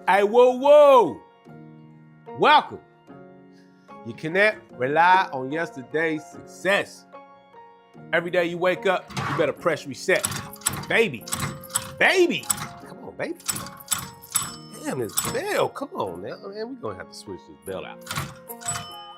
Hey, whoa. Welcome. You cannot rely on yesterday's success. Every day you wake up, you better press reset. Baby. Come on, baby. Damn, this bell. Come on now, man. We're going to have to switch this bell out.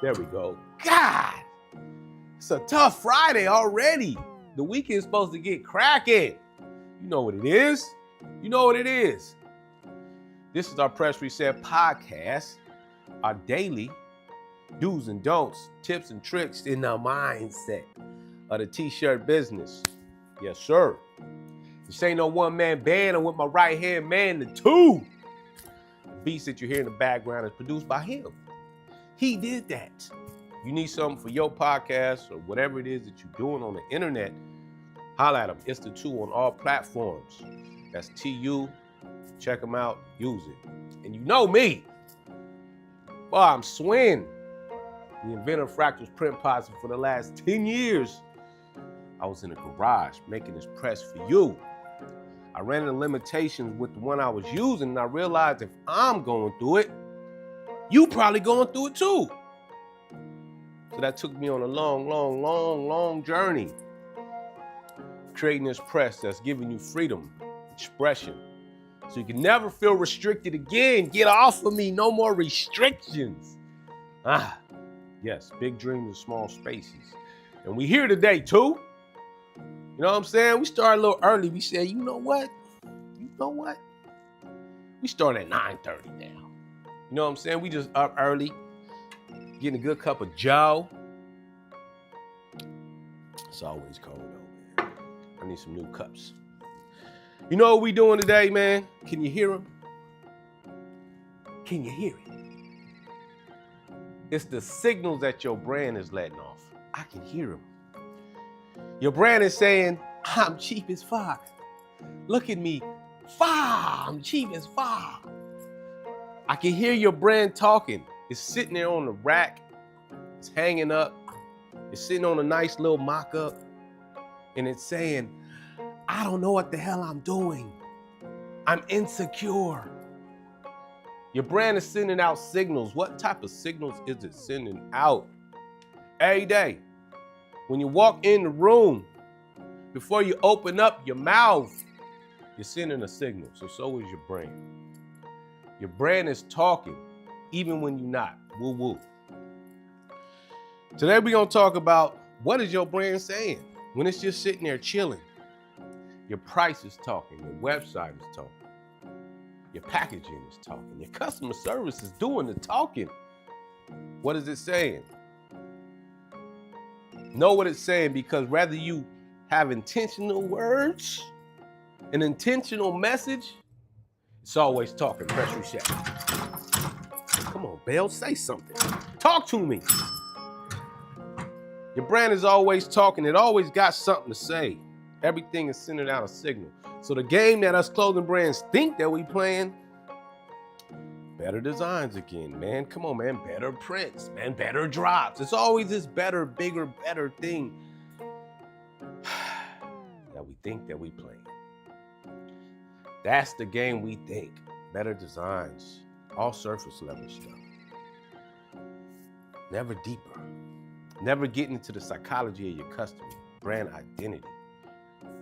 There we go. God, it's a tough Friday already. The weekend's supposed to get cracking. You know what it is. This is our Press Reset podcast, our daily do's and don'ts, tips and tricks in the mindset of the t-shirt business. Yes, sir. This ain't no one-man band. I'm with my right-hand man, the two. The beats that you hear in the background is produced by him. He did that. You need something for your podcast or whatever it is that you're doing on the internet, holla at him. It's the two on all platforms. That's TU. Check them out, use it. And you know me. Boy, I'm Swin, the inventor of fractals print pods for the last 10 years. I was in a garage making this press for you. I ran into limitations with the one I was using, and I realized if I'm going through it, you probably going through it too. So that took me on a long journey. Creating this press that's giving you freedom, expression, so you can never feel restricted again. Get off of me, no more restrictions. Yes, big dreams in small spaces. And we here today too. You know what I'm saying? We started a little early. We said, you know what? We started at 9:30 now. You know what I'm saying? We just up early, getting a good cup of Joe. It's always cold though, man. I need some new cups. You know what we doing today, man? Can you hear him? Can you hear it? It's the signals that your brand is letting off. I can hear them. Your brand is saying, I'm cheap as fuck. Look at me. I'm cheap as fuck. I can hear your brand talking. It's sitting there on the rack. It's hanging up. It's sitting on a nice little mock-up. And it's saying, I don't know what the hell I'm doing. I'm insecure. Your brand is sending out signals. What type of signals is it sending out? Every day, when you walk in the room, before you open up your mouth, you're sending a signal. So is your brand. Your brand is talking, even when you're not. Woo woo. Today we're gonna talk about what is your brand saying when it's just sitting there chilling. Your price is talking, your website is talking, your packaging is talking, your customer service is doing the talking. What is it saying? Know what it's saying, because whether you have intentional words, an intentional message, it's always talking. Press reset. Come on, Bell, say something. Talk to me. Your brand is always talking. It always got something to say. Everything is sending out a signal. So the game that us clothing brands think that we playing, better designs again, man. Come on, man. Better prints, man. Better drops. It's always this better, bigger, better thing that we think that we playing. That's the game we think. Better designs. All surface level stuff. Never deeper. Never getting into the psychology of your customer. Brand identity.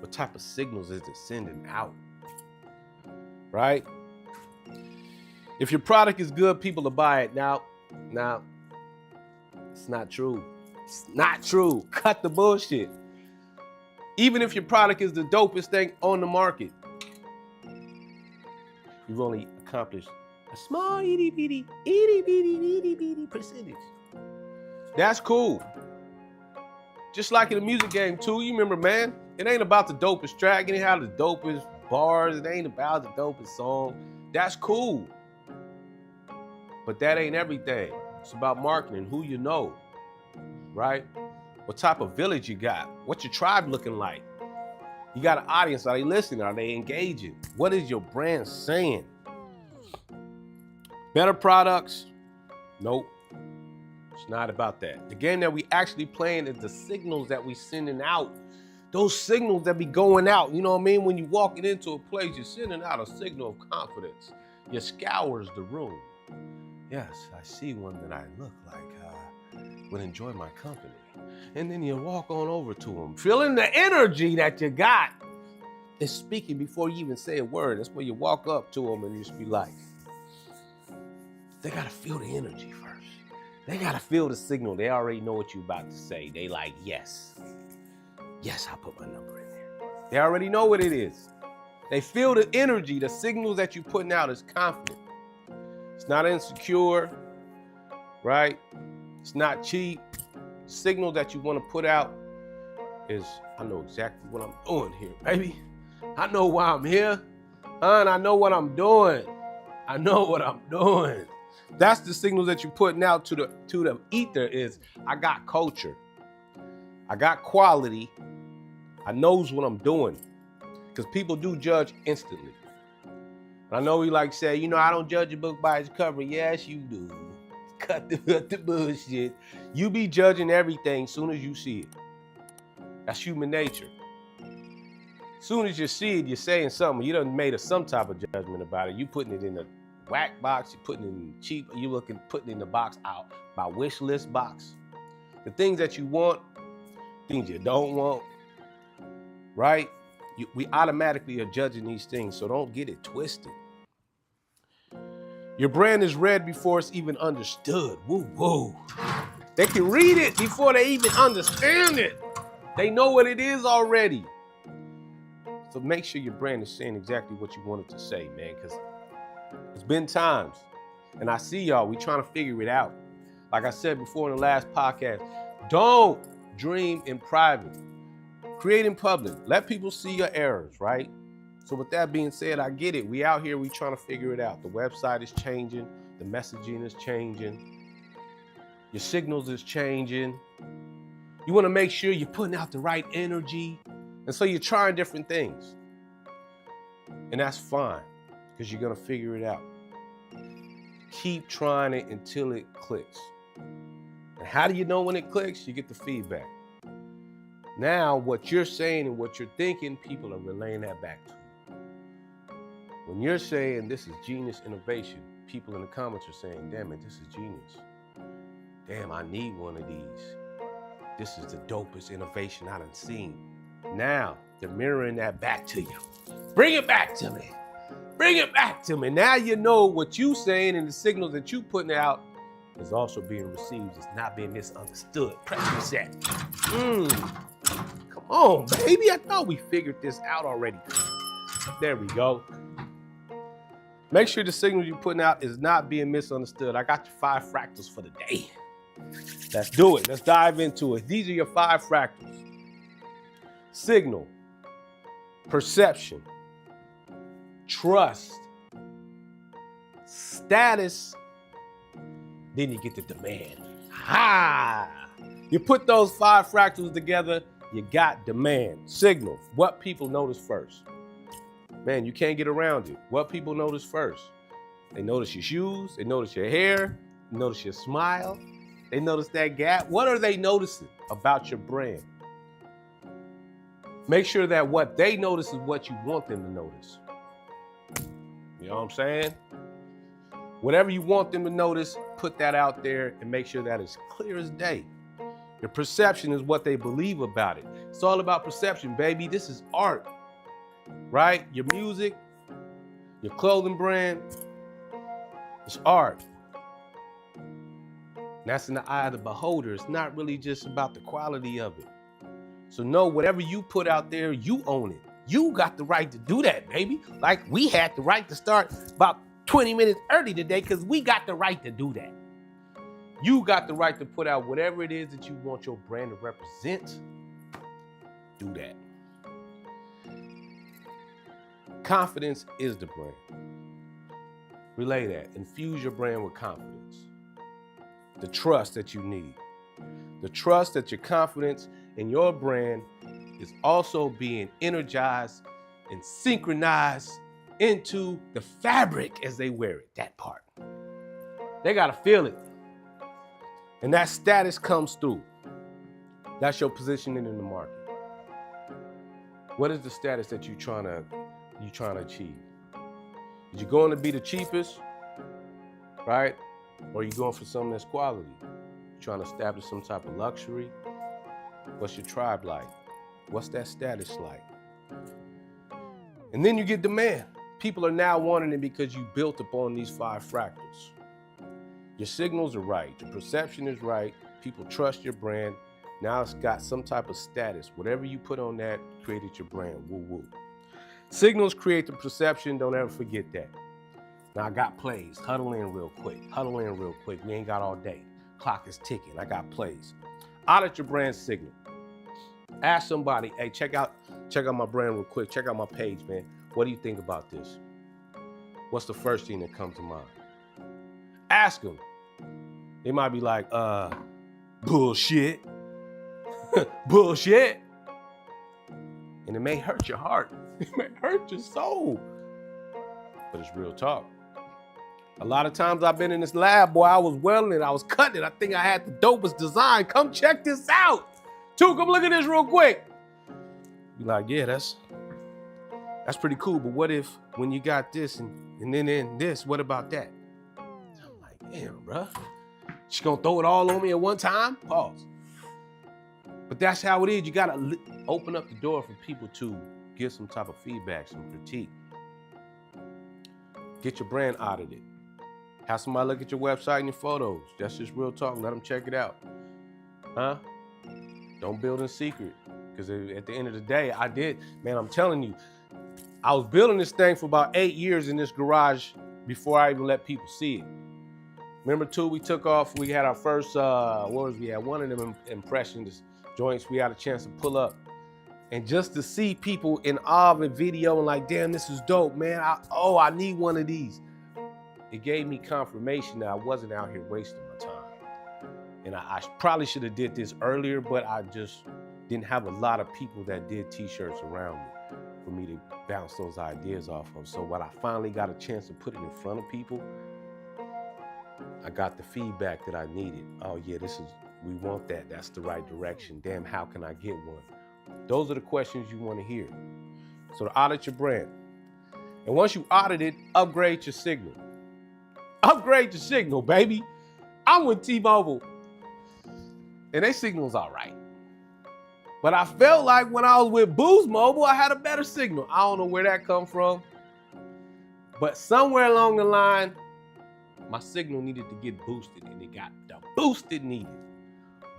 What type of signals is it sending out? Right? If your product is good, people will buy it. Now, it's not true. It's not true. Cut the bullshit. Even if your product is the dopest thing on the market, you've only accomplished a small itty bitty percentage. That's cool. Just like in the music game too, you remember, man, it ain't about the dopest track, it ain't how the dopest bars, it ain't about the dopest song. That's cool. But that ain't everything. It's about marketing, who you know, right? What type of village you got? What's your tribe looking like? You got an audience, are they listening? Are they engaging? What is your brand saying? Better products? Nope. It's not about that. The game that we actually playing is the signals that we sending out. Those signals that be going out. You know what I mean? When you walking into a place, you're sending out a signal of confidence. You scours the room. Yes, I see one that I look like would enjoy my company. And then you walk on over to them, feeling the energy that you got. It's speaking before you even say a word. That's when you walk up to them and you just be like, they gotta feel the energy first. They gotta feel the signal. They already know what you're about to say. They like, yes, I'll put my number in there. They already know what it is. They feel the energy, the signals that you're putting out is confident. It's not insecure, right? It's not cheap. The signal that you want to put out is, I know exactly what I'm doing here, baby. I know why I'm here. And I know what I'm doing. I know what I'm doing. That's the signals that you're putting out to the ether is, I got culture. I got quality. I knows what I'm doing. Because people do judge instantly. I know we like say, I don't judge a book by its cover. Yes, you do. Cut the bullshit. You be judging everything as soon as you see it. That's human nature. As soon as you see it, you're saying something. You done made some type of judgment about it. You putting it in the whack box. You putting it in cheap. You putting it in the box out by wish list box. The things that you want, things you don't want, right? We automatically are judging these things, so don't get it twisted. Your brand is read before it's even understood. Woo, woo. They can read it before they even understand it. They know what it is already. So make sure your brand is saying exactly what you want it to say, man, because it's been times, and I see y'all, we trying to figure it out. Like I said before in the last podcast, don't dream in private. Create in public. Let people see your errors, right? So with that being said, I get it. We out here, we trying to figure it out. The website is changing. The messaging is changing. Your signals is changing. You want to make sure you're putting out the right energy. And so you're trying different things. And that's fine, because you're going to figure it out. Keep trying it until it clicks. And how do you know when it clicks? You get the feedback. Now, what you're saying and what you're thinking, people are relaying that back to you. When you're saying this is genius innovation, people in the comments are saying, damn it, this is genius. Damn, I need one of these. This is the dopest innovation I done seen. Now, they're mirroring that back to you. Bring it back to me. Bring it back to me. Now you know what you saying and the signals that you putting out is also being received. It's not being misunderstood. Press reset. Come on, baby. I thought we figured this out already. There we go. Make sure the signal you're putting out is not being misunderstood. I got your 5 fractals for the day. Let's do it. Let's dive into it. These are your 5 fractals. Signal, perception, trust, status, then you get the demand. You put those 5 fractals together, you got demand. Signal, what people notice first. Man, you can't get around it. What people notice first. They notice your shoes, they notice your hair, they notice your smile, they notice that gap. What are they noticing about your brand? Make sure that what they notice is what you want them to notice. You know what I'm saying? Whatever you want them to notice, put that out there and make sure that it's clear as day. Your perception is what they believe about it. It's all about perception, baby. This is art, right? Your music, your clothing brand, it's art. And that's in the eye of the beholder. It's not really just about the quality of it. So know whatever you put out there, you own it. You got the right to do that, baby. Like we had the right to start about 20 minutes early today because we got the right to do that. You got the right to put out whatever it is that you want your brand to represent. Do that. Confidence is the brand. Relay that. Infuse your brand with confidence. The trust that you need. The trust that your confidence in your brand is also being energized and synchronized into the fabric as they wear it, that part. They gotta feel it. And that status comes through. That's your positioning in the market. What is the status that you're trying to achieve? Is you going to be the cheapest, right? Or are you going for something that's quality? You trying to establish some type of luxury? What's your tribe like? What's that status like? And then you get demand. People are now wanting it because you built upon these 5 fractals. Your signals are right. Your perception is right. People trust your brand. Now it's got some type of status. Whatever you put on that created your brand. Woo woo. Signals create the perception. Don't ever forget that. Now I got plays. Huddle in real quick. Huddle in real quick. We ain't got all day. Clock is ticking. I got plays. Audit your brand signal. Ask somebody, hey, check out my brand real quick. Check out my page, man. What do you think about this? What's the first thing that comes to mind? Ask them. They might be like, bullshit. Bullshit. And it may hurt your heart. It may hurt your soul. But it's real talk. A lot of times I've been in this lab, boy, I was welding it, I was cutting it. I think I had the dopest design. Come check this out. Come look at this real quick. Be like, yeah, that's pretty cool. But what if when you got this and then this, what about that? I'm like, damn, bro. She gonna throw it all on me at one time? Pause. But that's how it is. You gotta open up the door for people to give some type of feedback, some critique. Get your brand audited. Have somebody look at your website and your photos. That's just real talk. Let them check it out. Huh? Don't build in secret. Because at the end of the day, man, I'm telling you, I was building this thing for about 8 years in this garage before I even let people see it. Remember too, we took off, we had our first, we had one of them impressions joints we had a chance to pull up. And just to see people in awe of a video and like, damn, this is dope, man. I need one of these. It gave me confirmation that I wasn't out here wasting my time. And I probably should have did this earlier, but I just didn't have a lot of people that did t-shirts around me for me to bounce those ideas off of. So when I finally got a chance to put it in front of people, I got the feedback that I needed. Oh yeah, we want that. That's the right direction. Damn, how can I get one? Those are the questions you want to hear. So to audit your brand. And once you audit it, upgrade your signal. Upgrade your signal, baby. I'm with T-Mobile. And their signal's all right. But I felt like when I was with Boost Mobile, I had a better signal. I don't know where that come from. But somewhere along the line, my signal needed to get boosted, and it got the boost it needed.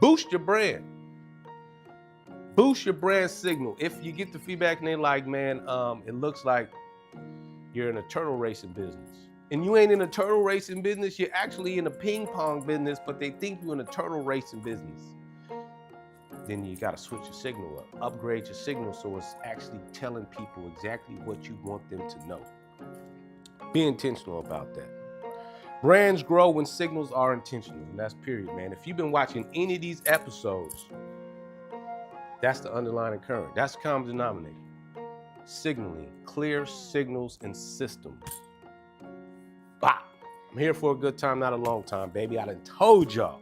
Boost your brand. Boost your brand signal. If you get the feedback and they're like, man, it looks like you're in a turtle racing business. And you ain't in a turtle racing business, you're actually in a ping pong business, but they think you're in a turtle racing business. Then you gotta switch your signal up. Upgrade your signal so it's actually telling people exactly what you want them to know. Be intentional about that. Brands grow when signals are intentional, and that's period, man. If you've been watching any of these episodes, that's the underlying current. That's the common denominator. Signaling, clear signals and systems. Bop. I'm here for a good time, not a long time, baby. I done told y'all.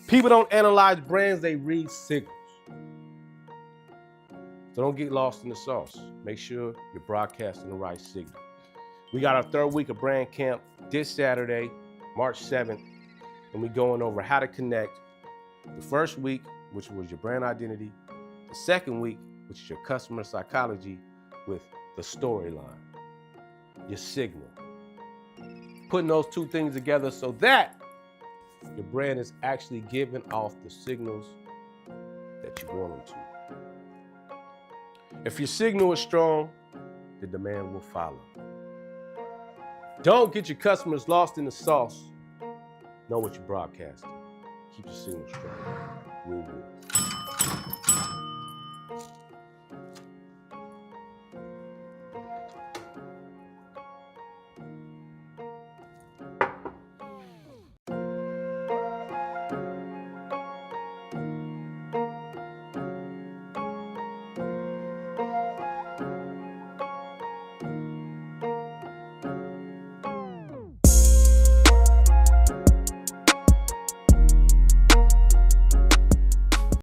People don't analyze brands, they read signals. So don't get lost in the sauce. Make sure you're broadcasting the right signal. We got our 3rd week of brand camp this Saturday, March 7th, and we're going over how to connect the first week, which was your brand identity, the second week, which is your customer psychology, with the storyline, your signal. Putting those 2 things together so that your brand is actually giving off the signals that you want them to. If your signal is strong, the demand will follow. Don't get your customers lost in the sauce. Know what you're broadcasting. Keep your signal strong. Woo woo.